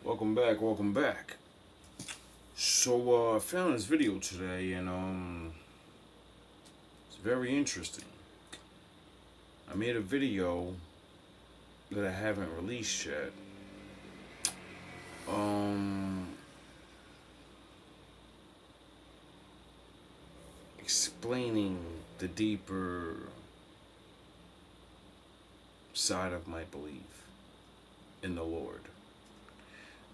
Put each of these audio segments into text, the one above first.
Welcome back, welcome back. So I found this video today and it's very interesting. I made a video that I haven't released yet. Um Explaining the deeper side of my belief in the Lord.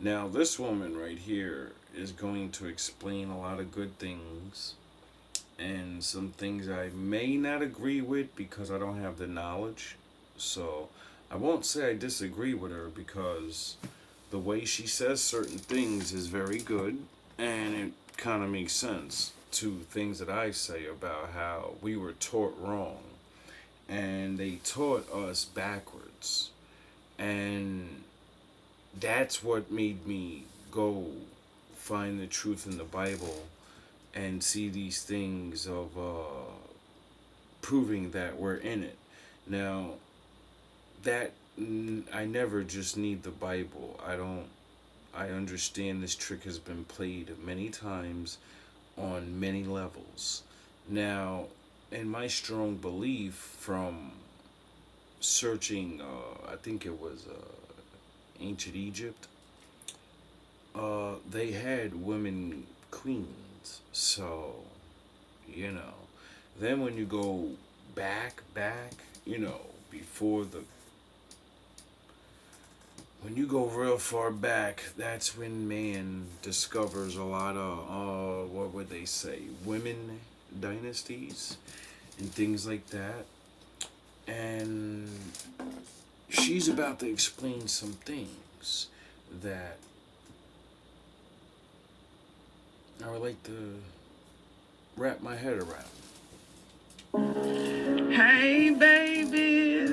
Now, this woman right here is going to explain a lot of good things and some things I may not agree with because I don't have the knowledge. So, I won't say I disagree with her because the way she says certain things is very good and it kind of makes sense to things that I say about how we were taught wrong and they taught us backwards. And that's what made me go find the truth in the Bible and see these things of proving that we're in it. Now, that I never just need the Bible. I understand this trick has been played many times on many levels. Now, in my strong belief from searching, I think it was ancient Egypt, they had women queens. So, you know, then when you go back, before the when you go real far back, that's when man discovers a lot of, what would they say, women dynasties and things like that. And she's about to explain some things that I would like to wrap my head around. Hey, babies.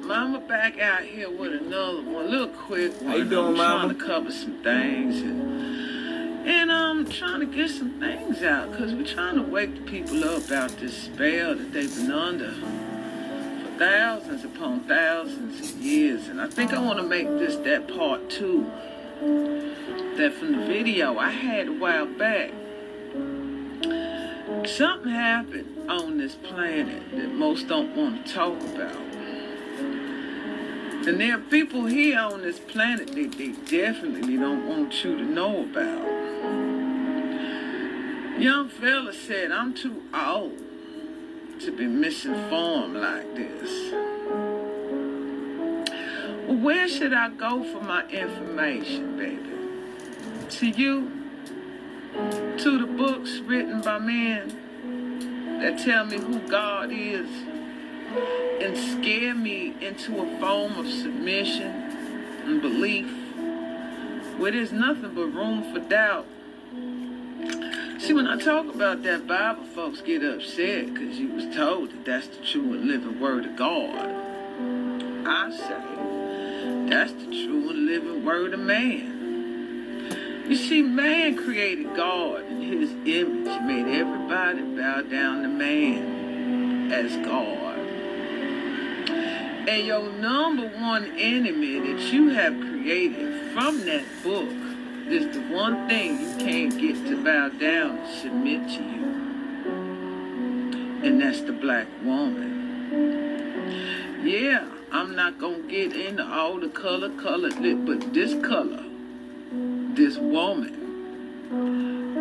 Mama back out here with another one. A little quick one. How you doing, I'm Mama? trying to cover some things. And I'm trying to get some things out because we're trying to wake the people up about this spell that they've been under for thousands upon thousands of years. And I think I want to make this that part two. That from the video I had a while back, something happened on this planet that most don't want to talk about. And there are people here on this planet that they definitely don't want you to know about. Young fella said, I'm too old to be misinformed like this. Well, where should I go for my information, baby? To you? To the books written by men that tell me who God is and scare me into a form of submission and belief where there's nothing but room for doubt. See, when I talk about that Bible, folks get upset because you was told that that's the true and living word of God. I say that's the true and living word of man. You see, man created God in his image. He made everybody bow down to man as God. And your number one enemy that you have created from that book is the one thing you can't get to bow down and submit to you. And that's the black woman. Yeah, I'm not going to get into all the colored, but this color, this woman,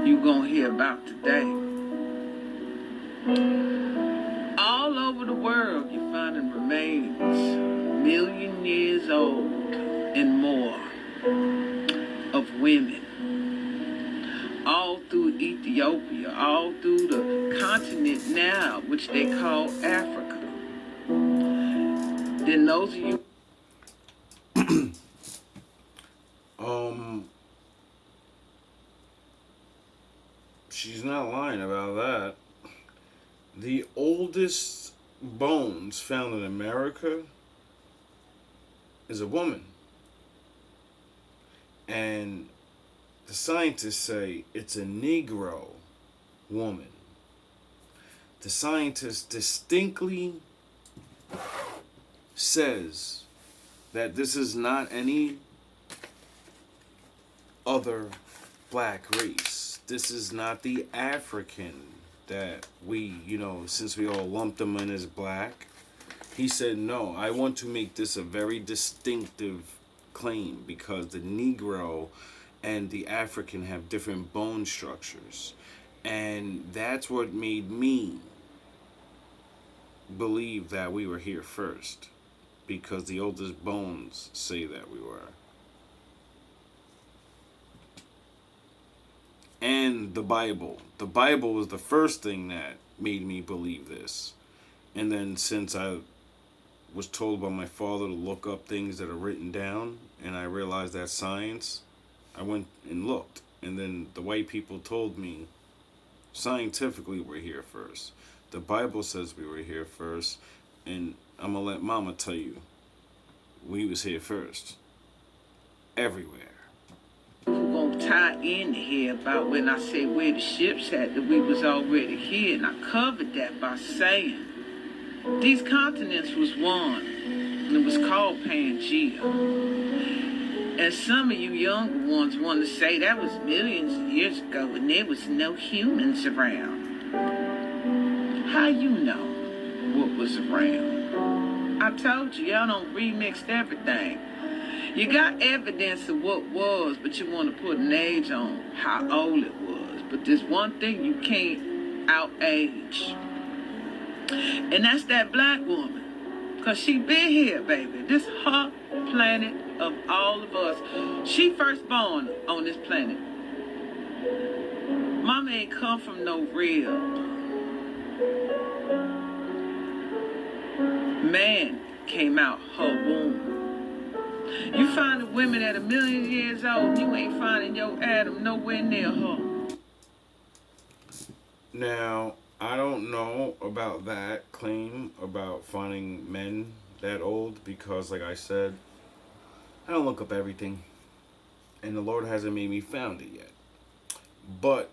you going to hear about today. All over the world, you're finding remains, million years old and more, of women. All through Ethiopia, all through the continent now, which they call Africa. Then those of you... She's not lying about that. The oldest bones found in America is a woman. And the scientists say it's a Negro woman. The scientist distinctly says that this is not any other black race. This is not the African that we, since we all lumped him in as black. He said, no, I want to make this a very distinctive claim because the Negro and the African have different bone structures. And that's what made me believe that we were here first, because the oldest bones say that we were. And the Bible. The Bible was the first thing that made me believe this. And then since I was told by my father to look up things that are written down, and I realized that's science, I went and looked. And then the white people told me, scientifically, we're here first. The Bible says we were here first. And I'm going to let Mama tell you, we was here first. Everywhere. We're going to tie in here about when I said where the ships at, that we was already here. And I covered that by saying these continents was one, and it was called Pangea. And some of you younger ones want to say that was millions of years ago and there was no humans around. How you know what was around? I told you, y'all don't remix everything. You got evidence of what was, but you want to put an age on how old it was. But there's one thing you can't out-age. And that's that black woman. Because she been here, baby. This her planet of all of us. She first born on this planet. Mama ain't come from no real man came out her womb. You find the women that are 1,000,000 years old, you ain't finding your Adam nowhere near her. Now, I don't know about that claim about finding men that old because, like I said, I don't look up everything. And the Lord hasn't made me found it yet. But,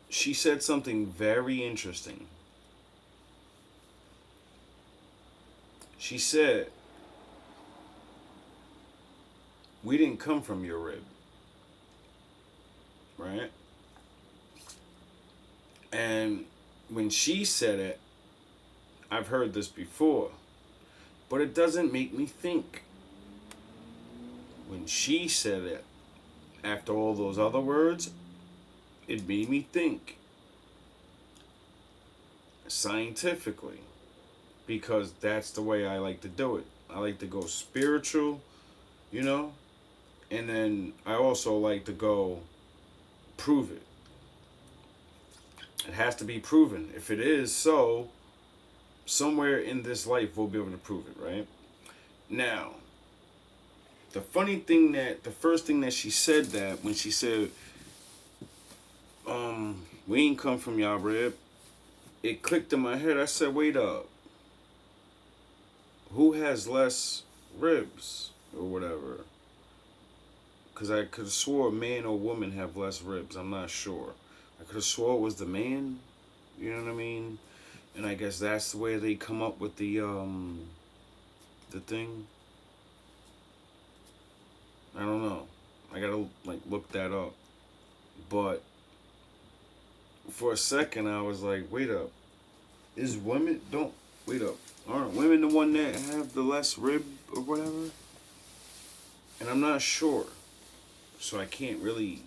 she said something very interesting. She said, we didn't come from your rib. Right? And when she said it, I've heard this before, but it doesn't make me think. When she said it, after all those other words, it made me think scientifically, because that's the way I like to do it. I like to go spiritual, and then I also like to go prove it. It has to be proven. If it is so, somewhere in this life we'll be able to prove it, right? Now, the first thing that she said, that when she said, we ain't come from y'all rib, it clicked in my head. I said, wait up. Who has less ribs or whatever? Because I could have swore a man or woman have less ribs. I'm not sure. I could have swore it was the man. You know what I mean? And I guess that's the way they come up with the thing. I don't know. I gotta look that up. But for a second I was like, wait up. Aren't women the one that have the less rib or whatever? And I'm not sure. So I can't really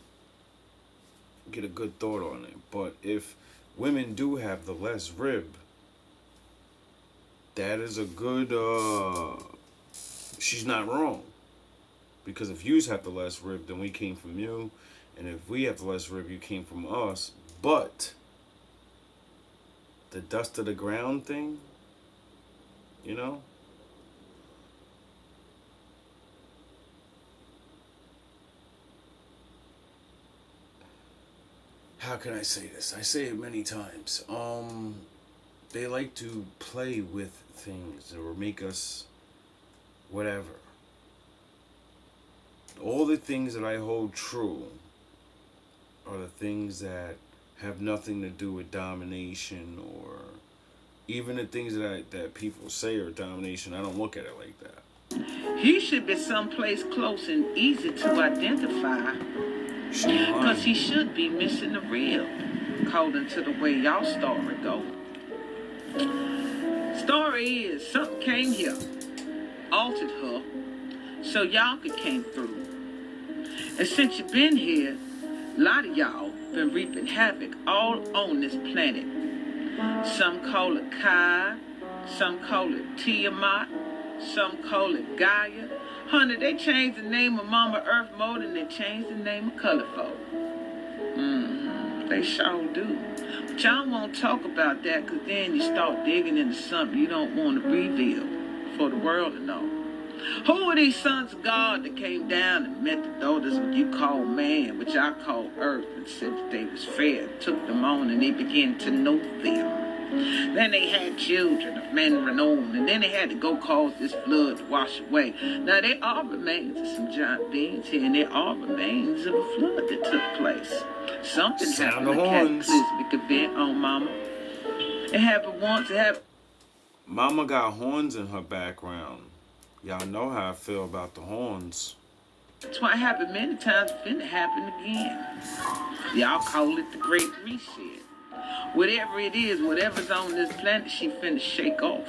get a good thought on it. But if women do have the less rib, that is a good, she's not wrong. Because if yous have the less rib, then we came from you. And if we have the less rib, you came from us. But the dust of the ground thing, how can I say this? I say it many times. They like to play with things or make us whatever. All the things that I hold true are the things that have nothing to do with domination, or even the things that people say are domination. I don't look at it like that. He should be someplace close and easy to identify, She ain't because he lying. should be missing the real, according to the way y'all story go. Story is, something came here, altered her, so y'all could came through. And since you've been here, a lot of y'all been reaping havoc all on this planet. Some call it Kai, some call it Tiamat, some call it Gaia. Honey, they changed the name of Mama Earth more than they changed the name of Colorful. They sure do. But y'all won't talk about that, because then you start digging into something you don't want to reveal for the world to know. Who are these sons of God that came down and met the daughters of what you call man, which I call earth, and said that they was fair, took them on, and they began to know them. Then they had children of men renowned, and then they had to go cause this flood to wash away. Now there are remains of some giant beings here, and there are remains of a flood that took place. Something Sound happened, the a horns. cataclysmic event on Mama. It happened once, it happened. Mama got horns in her background. Y'all know how I feel about the horns. That's why it happened many times, it finna happen again. Y'all call it the Great Reset. Whatever it is, whatever's on this planet, she finna shake off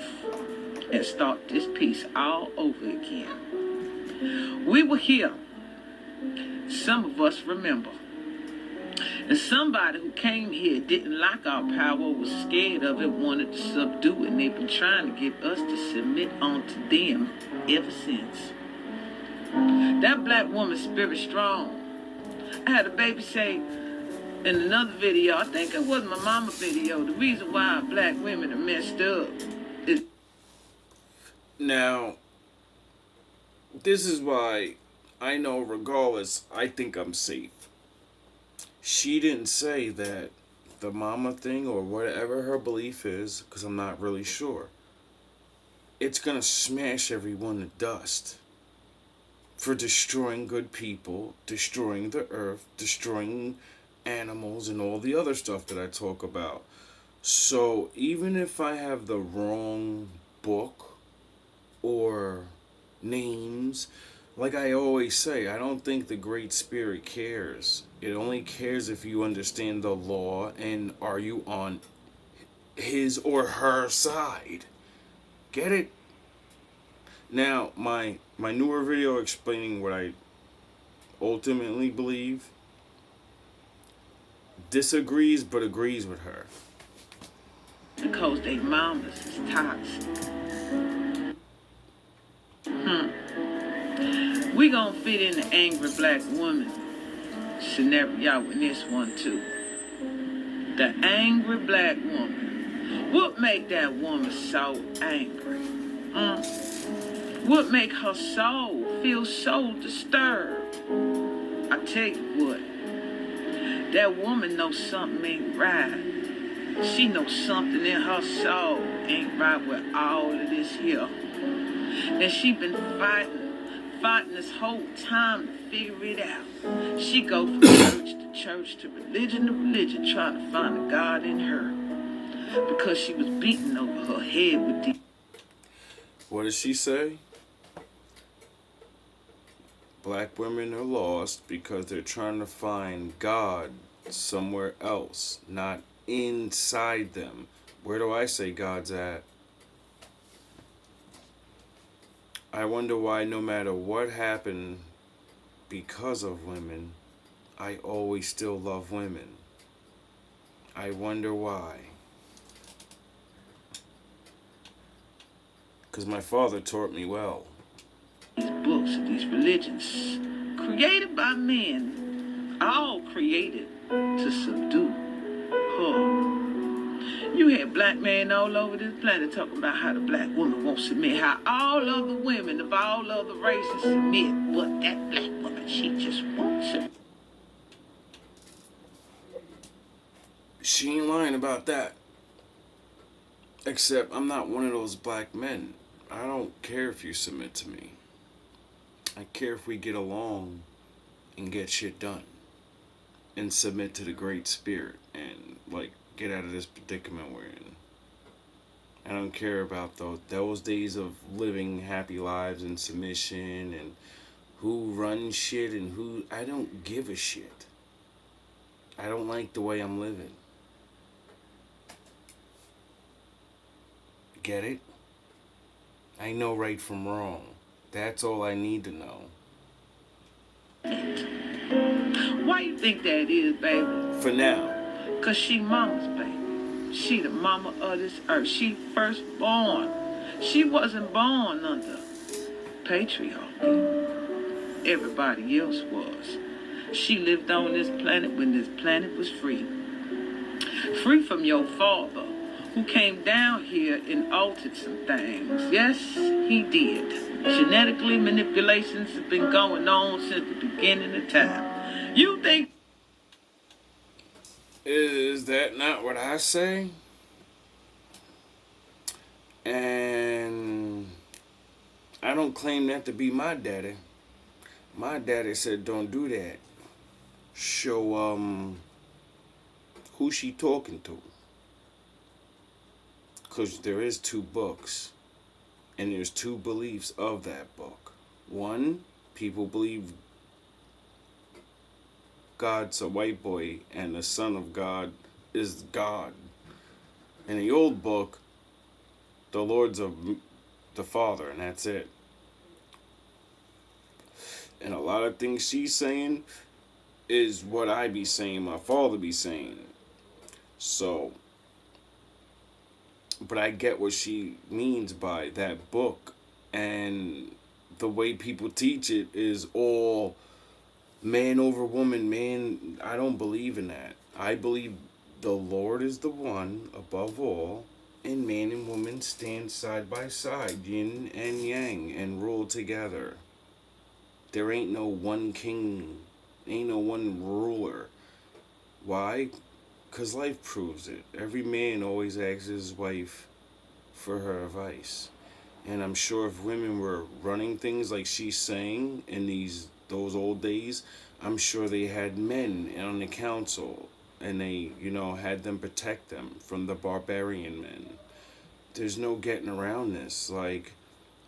and start this piece all over again. We were here. Some of us remember. And somebody who came here didn't like our power, was scared of it, wanted to subdue it, and they've been trying to get us to submit onto them ever since. That black woman's spirit strong. I had a baby say in another video, I think it was my mama video, the reason why black women are messed up is... Now, this is why I know, regardless, I think I'm safe. She didn't say that the mama thing or whatever her belief is, because I'm not really sure, it's gonna smash everyone to dust for destroying good people, destroying the earth, destroying animals, and all the other stuff that I talk about. So even if I have the wrong book or names, like I always say, I don't think the Great Spirit cares. It only cares if you understand the law and are you on his or her side. Get it? Now, my newer video explaining what I ultimately believe disagrees but agrees with her. because they mamas is toxic. We gonna fit in the angry black woman scenario in this one too. The angry black woman. What make that woman so angry? What make her soul feel so disturbed? I tell you what, that woman knows something ain't right. She knows something in her soul ain't right with all of this here. And she been fighting this whole time to figure it out. She go from church to religion, trying to find a God in her. Because she was beaten over her head with the... What does she say? Black women are lost because they're trying to find God somewhere else, not inside them. Where do I say God's at? I wonder why no matter what happened because of women, I always still love women. I wonder why. Because my father taught me well. These books and these religions, created by men, all created to subdue her. You had black men all over this planet talking about how the black woman won't submit, how all other women of all other races submit, but that black woman, she just won't submit. She ain't lying about that. Except I'm not one of those black men. I don't care if you submit to me. I care if we get along and get shit done. And submit to the Great Spirit and, like, get out of this predicament we're in. I don't care about those days of living happy lives and submission and who runs shit and who. I don't give a shit. I don't like the way I'm living. Get it? I know right from wrong. That's all I need to know. Why you think that is, baby? For now. 'Cause she mama's baby. She the mama of this earth. She first born. She wasn't born under patriarchy. Everybody else was. She lived on this planet when this planet was free. Free from your father, who came down here and altered some things. Yes, he did. Genetically, manipulations have been going on since the beginning of time. You think... Is that not what I say? And I don't claim that to be my daddy. My daddy said don't do that. Show who she talking to. 'Cause there is 2 books. And there's 2 beliefs of that book. One, people believe God's a white boy and the Son of God is God. In the old book, the Lord's of the Father, and that's it. And a lot of things she's saying is what I be saying, my father be saying. So, but I get what she means by that book. And the way people teach it is all man over woman, man. I don't believe in that. I believe the Lord is the one above all, and man and woman stand side by side, yin and yang, and rule together. There ain't no one king, ain't no one ruler. Why? 'Cause life proves it. Every man always asks his wife for her advice. And I'm sure if women were running things like she's saying in those old days, I'm sure they had men on the council and they, had them protect them from the barbarian men. There's no getting around this. Like,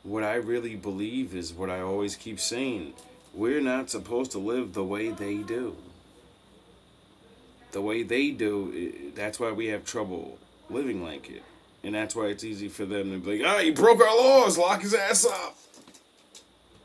what I really believe is what I always keep saying. We're not supposed to live the way they do. The way they do, that's why we have trouble living like it. And that's why it's easy for them to be like, he broke our laws, lock his ass up.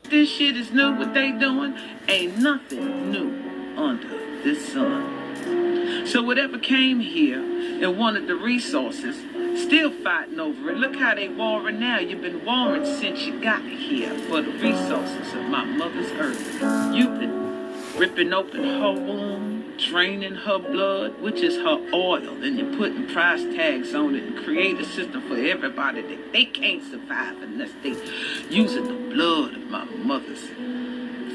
This shit is new, what they doing? Ain't nothing new under this sun. So whatever came here and wanted the resources, still fighting over it. Look how they warring now. You've been warring since you got here for the resources of my mother's earth. You've been ripping open her womb, draining her blood, which is her oil, and you're putting price tags on it and create a system for everybody that they can't survive unless they using the blood of my mother's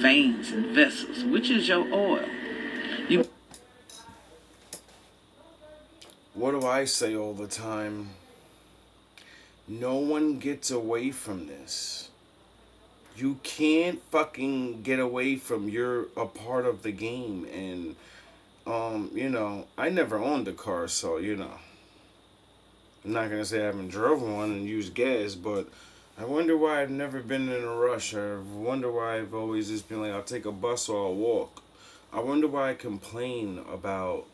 veins and vessels, which is your oil. What do I say all the time? No one gets away from this. You can't fucking get away from you're a part of the game. And I never owned a car, so I'm not gonna say I haven't driven one and used gas, but I wonder why I've never been in a rush. I wonder why I've always just been like, I'll take a bus or I'll walk. I wonder why I complain about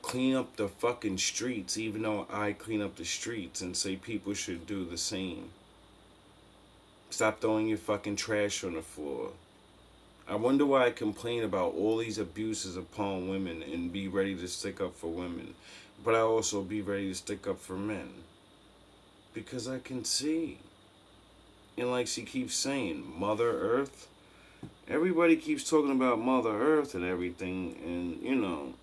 clean up the fucking streets, even though I clean up the streets, and say people should do the same. Stop throwing your fucking trash on the floor. I wonder why I complain about all these abuses upon women and be ready to stick up for women, but I also be ready to stick up for men. Because I can see. And like she keeps saying, Mother Earth. Everybody keeps talking about Mother Earth and everything, and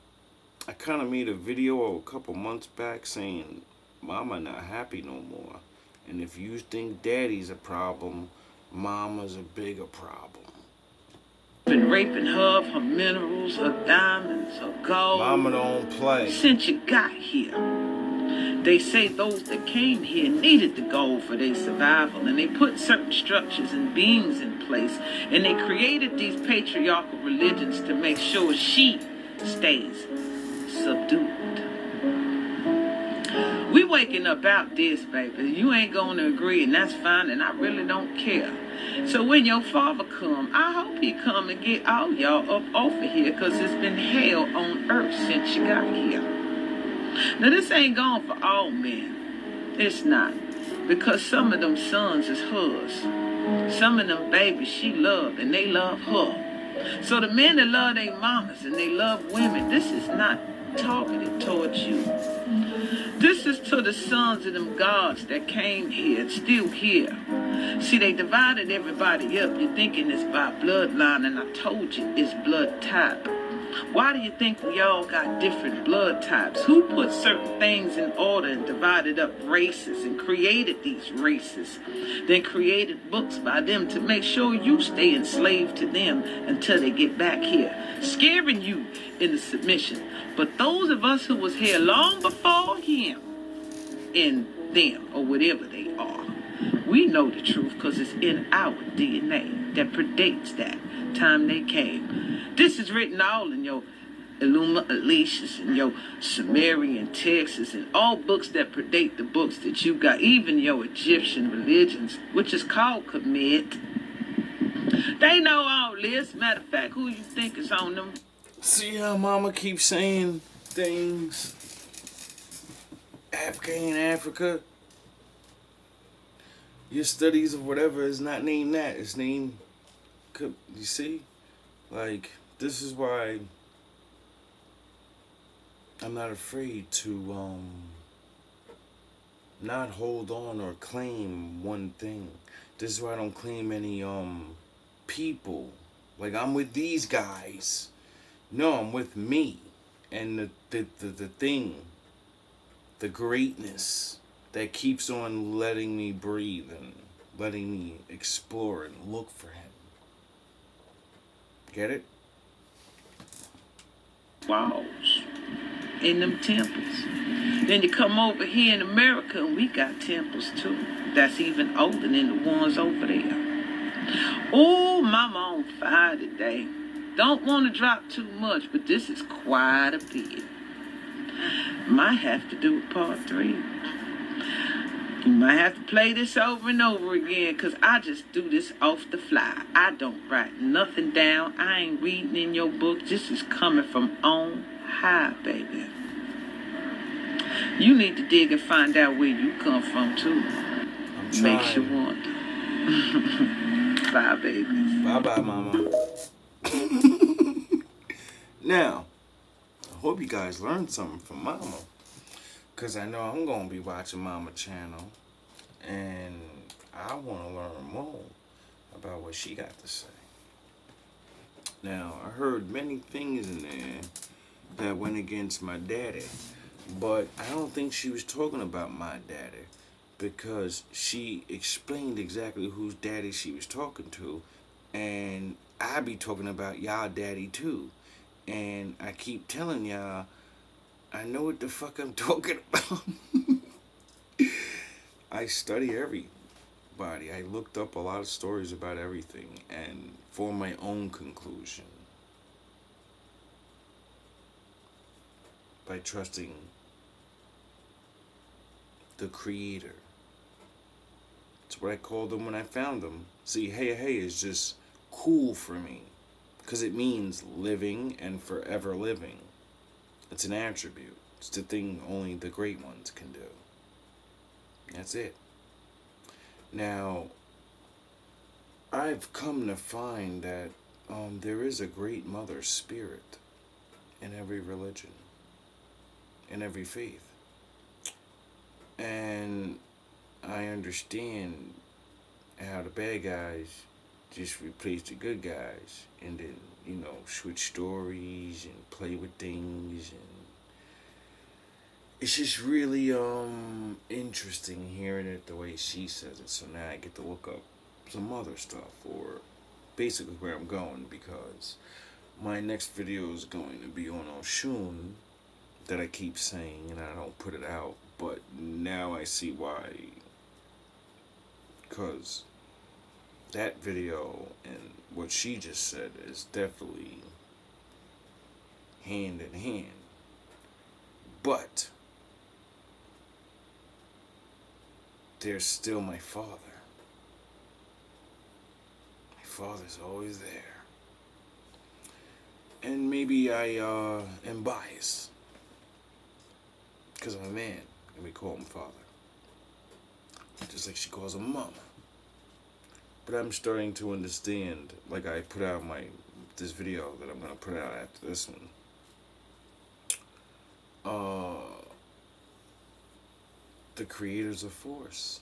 I kind of made a video a couple months back saying, Mama not happy no more. And if you think Daddy's a problem, Mama's a bigger problem. Been raping her of her minerals, her diamonds, her gold. Mama don't play. Since you got here. They say those that came here needed the gold for their survival, and they put certain structures and beings in place, and they created these patriarchal religions to make sure she stays subdued. We waking up out this, baby. You ain't going to agree, and that's fine, and I really don't care. So when your father come, I hope he come and get all y'all up off of here, because it's been hell on earth since you got here. Now, this ain't going for all men. It's not. Because some of them sons is hers. Some of them babies she loved, and they love her. So the men that love their mamas and they love women, this is not targeted towards you. This is to the sons of them gods that came here and still here. See, they divided everybody up. You're thinking it's by bloodline, and I told you it's blood type. Why do you think we all got different blood types? Who put certain things in order and divided up races and created these races? Then created books by them to make sure you stay enslaved to them until they get back here, scaring you into submission. But those of us who was here long before him and them, or whatever they are, we know the truth because it's in our DNA that predates that time they came. This is written all in your Enuma Elish and your Sumerian texts and all books that predate the books that you got, even your Egyptian religions, which is called Kemet. They know all this. Matter of fact, who you think is on them? See how mama keeps saying things? Africa ain't Africa. Your studies of whatever is not named that. It's named, you see? Like, this is why I'm not afraid to not hold on or claim one thing. This is why I don't claim any people. Like, I'm with these guys. No, I'm with me. And the thing, the greatness that keeps on letting me breathe and letting me explore and look for him. Get it? Walls in them temples. Then you come over here in America and we got temples too. That's even older than the ones over there. Oh, mama on fire today. Don't want to drop too much, but this is quite a bit. Might have to do a part 3. You might have to play this over and over again, because I just do this off the fly. I don't write nothing down. I ain't reading in your book. This is coming from on high, baby. You need to dig and find out where you come from, too. Makes you wonder. Bye, baby. Bye-bye, mama. Now, I hope you guys learned something from mama. Because I know I'm going to be watching Mama channel. And I want to learn more about what she got to say. Now, I heard many things in there that went against my daddy. But I don't think she was talking about my daddy. Because she explained exactly whose daddy she was talking to. And I be talking about y'all daddy too. And I keep telling y'all, I know what the fuck I'm talking about. I study everybody. I looked up a lot of stories about everything and formed my own conclusion by trusting the Creator. That's what I called them when I found them. See, hey is just cool for me because it means living and forever living. It's an attribute. It's the thing only the great ones can do. That's it. Now, I've come to find that there is a great mother spirit in every religion, in every faith. And I understand how the bad guys just replace the good guys and then, switch stories and play with things, and it's just really interesting hearing it the way she says it. So now I get to look up some other stuff, or basically where I'm going, because my next video is going to be on Oshun, that I keep saying and I don't put it out, but now I see why. Because that video and what she just said is definitely hand in hand. But there's still my Father. My Father's always there. And maybe I am biased because I'm a man and we call him Father. Just like she calls him Mama. But I'm starting to understand, like I put out this video that I'm going to put out after this one. The creator's a force.